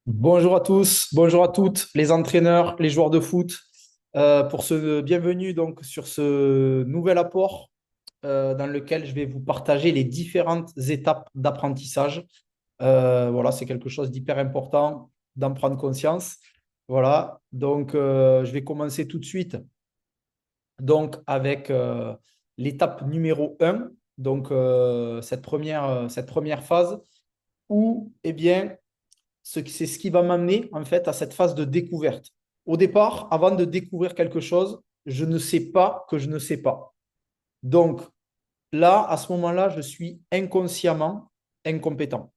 Bonjour à tous, bonjour à toutes, les entraîneurs, les joueurs de foot, bienvenue donc sur ce nouvel apport dans lequel je vais vous partager les différentes étapes d'apprentissage. Voilà, c'est quelque chose d'hyper important d'en prendre conscience. Voilà, donc je vais commencer tout de suite donc avec l'étape numéro un, donc cette première phase où, eh bien, c'est ce qui va m'amener en fait à cette phase de découverte. Au départ, avant de découvrir quelque chose, je ne sais pas que je ne sais pas. Donc là, à ce moment-là, je suis inconsciemment incompétent.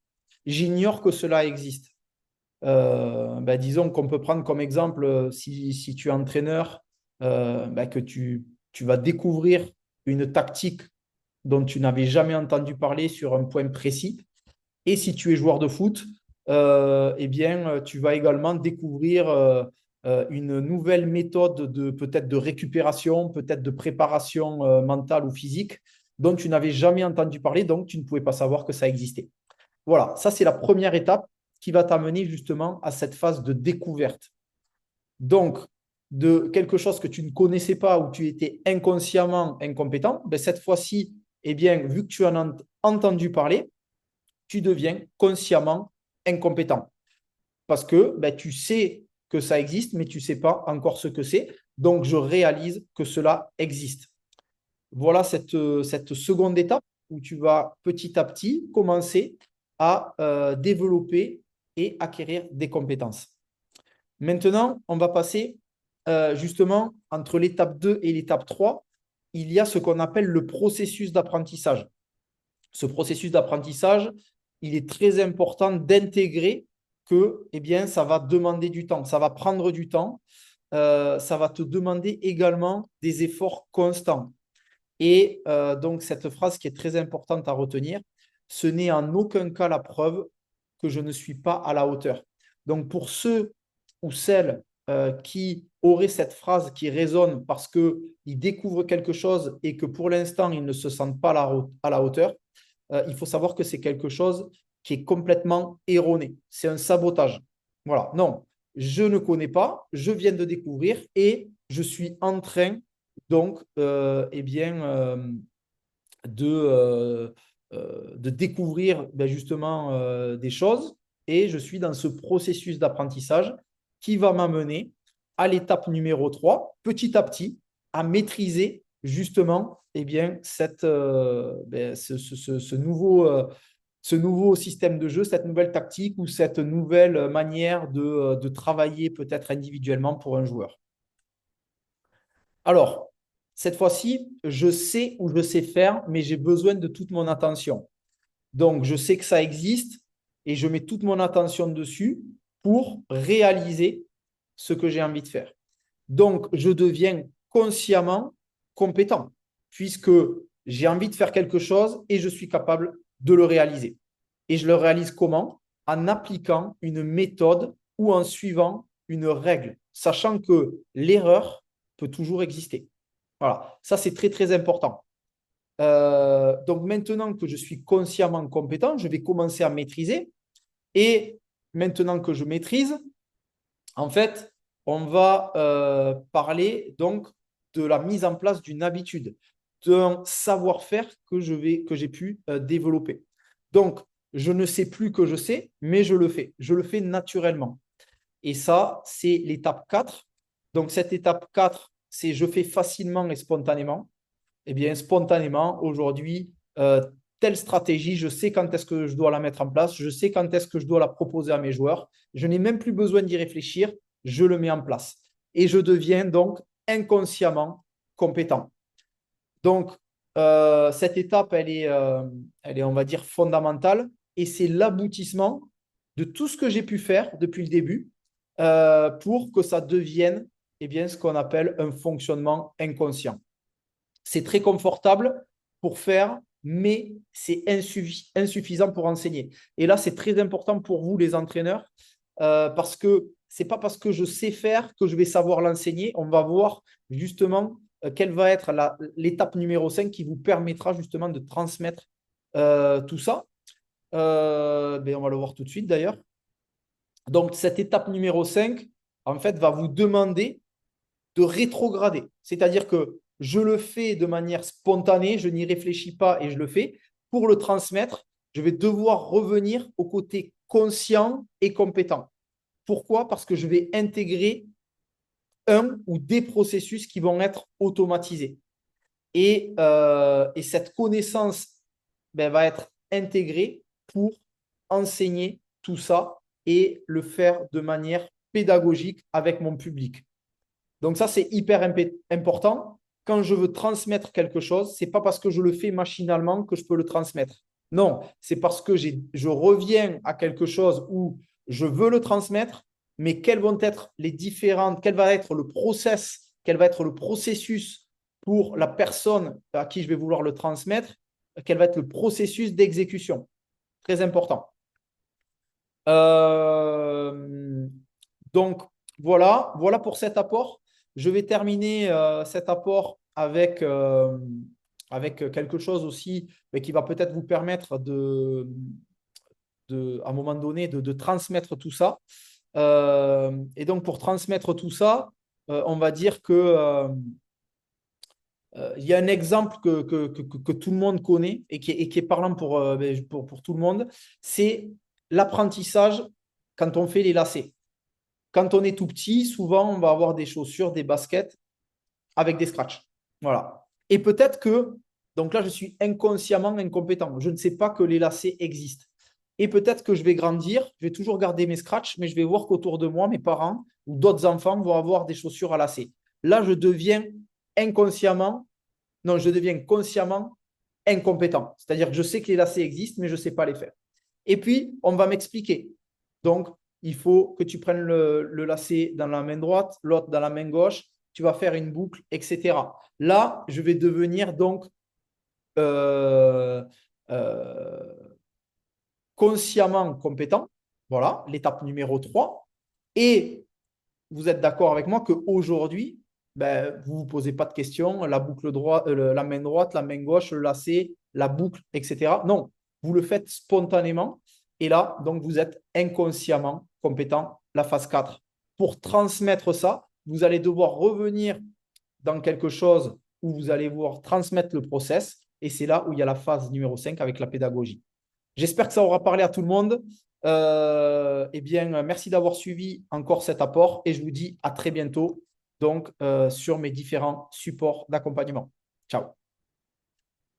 J'ignore que cela existe. Disons qu'on peut prendre comme exemple, si tu es entraîneur, que tu vas découvrir une tactique dont tu n'avais jamais entendu parler sur un point précis. Et si tu es joueur de foot, tu vas également découvrir une nouvelle méthode de peut-être de récupération, peut-être de préparation mentale ou physique dont tu n'avais jamais entendu parler, donc tu ne pouvais pas savoir que ça existait. Voilà, ça c'est la première étape qui va t'amener justement à cette phase de découverte. Donc, de quelque chose que tu ne connaissais pas ou tu étais inconsciemment incompétent, cette fois-ci, vu que tu en as entendu parler, tu deviens consciemment incompétent. Parce que tu sais que ça existe, mais tu ne sais pas encore ce que c'est. Donc, je réalise que cela existe. Voilà cette seconde étape où tu vas petit à petit commencer à développer et acquérir des compétences. Maintenant, on va passer justement entre l'étape 2 et l'étape 3. Il y a ce qu'on appelle le processus d'apprentissage. Ce processus d'apprentissage, il est très important d'intégrer que ça va demander du temps, ça va prendre du temps, ça va te demander également des efforts constants. Et donc, cette phrase qui est très importante à retenir, ce n'est en aucun cas la preuve que je ne suis pas à la hauteur. Donc, pour ceux ou celles qui auraient cette phrase qui résonne parce qu'ils découvrent quelque chose et que pour l'instant, ils ne se sentent pas à la hauteur, il faut savoir que c'est quelque chose qui est complètement erroné. C'est un sabotage. Voilà. Non, je ne connais pas, je viens de découvrir et je suis en train donc de, de découvrir justement des choses et je suis dans ce processus d'apprentissage qui va m'amener à l'étape numéro 3, petit à petit, à maîtriser justement ce nouveau système de jeu, cette nouvelle tactique ou cette nouvelle manière de travailler peut-être individuellement pour un joueur. Alors, cette fois-ci, je sais où je sais faire, mais j'ai besoin de toute mon attention. Donc, je sais que ça existe et je mets toute mon attention dessus pour réaliser ce que j'ai envie de faire. Donc, je deviens consciemment compétent puisque j'ai envie de faire quelque chose et je suis capable de le réaliser. Et je le réalise comment? En appliquant une méthode ou en suivant une règle, sachant que l'erreur peut toujours exister. Voilà, ça c'est très très important. Donc maintenant que je suis consciemment compétent, je vais commencer à maîtriser. Et maintenant que je maîtrise, en fait, on va parler donc de la mise en place d'une habitude, d'un savoir-faire que j'ai pu développer. Donc, je ne sais plus que je sais, mais je le fais. Je le fais naturellement. Et ça, c'est l'étape 4. Donc, cette étape 4, c'est je fais facilement et spontanément. Eh bien, spontanément, aujourd'hui, telle stratégie, je sais quand est-ce que je dois la mettre en place, je sais quand est-ce que je dois la proposer à mes joueurs. Je n'ai même plus besoin d'y réfléchir, je le mets en place. Et je deviens donc inconsciemment compétent. Donc, cette étape, elle est, on va dire, fondamentale et c'est l'aboutissement de tout ce que j'ai pu faire depuis le début pour que ça devienne ce qu'on appelle un fonctionnement inconscient. C'est très confortable pour faire, mais c'est insuffisant pour enseigner. Et là, c'est très important pour vous, les entraîneurs, parce que c'est pas parce que je sais faire que je vais savoir l'enseigner. On va voir justement quelle va être l'étape numéro 5 qui vous permettra justement de transmettre tout ça. On va le voir tout de suite d'ailleurs. Donc, cette étape numéro 5, en fait, va vous demander de rétrograder. C'est-à-dire que je le fais de manière spontanée, je n'y réfléchis pas et je le fais. Pour le transmettre, je vais devoir revenir au côté conscient et compétent. Pourquoi? Parce que je vais intégrer un ou des processus qui vont être automatisés. Et cette connaissance va être intégrée pour enseigner tout ça et le faire de manière pédagogique avec mon public. Donc ça, c'est hyper important. Quand je veux transmettre quelque chose, c'est pas parce que je le fais machinalement que je peux le transmettre. Non, c'est parce que je reviens à quelque chose où je veux le transmettre, mais quels vont être les différentes, quel va être le process, quel va être le processus pour la personne à qui je vais vouloir le transmettre, quel va être le processus d'exécution. Très important. Euh, donc, voilà pour cet apport. Je vais terminer cet apport avec quelque chose aussi mais qui va peut-être vous permettre à un moment donné de transmettre tout ça. Et donc, pour transmettre tout ça, on va dire que il y a un exemple que tout le monde connaît et qui est parlant pour tout le monde, c'est l'apprentissage quand on fait les lacets. Quand on est tout petit, souvent, on va avoir des chaussures, des baskets avec des scratchs. Voilà. Et peut-être que, donc là, je suis inconsciemment incompétent. Je ne sais pas que les lacets existent. Et peut-être que je vais grandir, je vais toujours garder mes scratchs, mais je vais voir qu'autour de moi, mes parents ou d'autres enfants vont avoir des chaussures à lacets. Là, je deviens inconsciemment, non, je deviens consciemment incompétent. C'est-à-dire que je sais que les lacets existent, mais je ne sais pas les faire. Et puis, on va m'expliquer. Donc, il faut que tu prennes le lacet dans la main droite, l'autre dans la main gauche, tu vas faire une boucle, etc. Là, je vais devenir donc euh, euh, consciemment compétent. Voilà, l'étape numéro 3. Et vous êtes d'accord avec moi qu'aujourd'hui, vous ne vous posez pas de questions, la boucle droite, la main droite, la main gauche, le lacet, la boucle, etc. Non, vous le faites spontanément. Et là, donc, vous êtes inconsciemment compétent, la phase 4. Pour transmettre ça, vous allez devoir revenir dans quelque chose où vous allez voir transmettre le process. Et c'est là où il y a la phase numéro 5 avec la pédagogie. J'espère que ça aura parlé à tout le monde. Eh bien, merci d'avoir suivi encore cet apport et je vous dis à très bientôt donc, sur mes différents supports d'accompagnement. Ciao.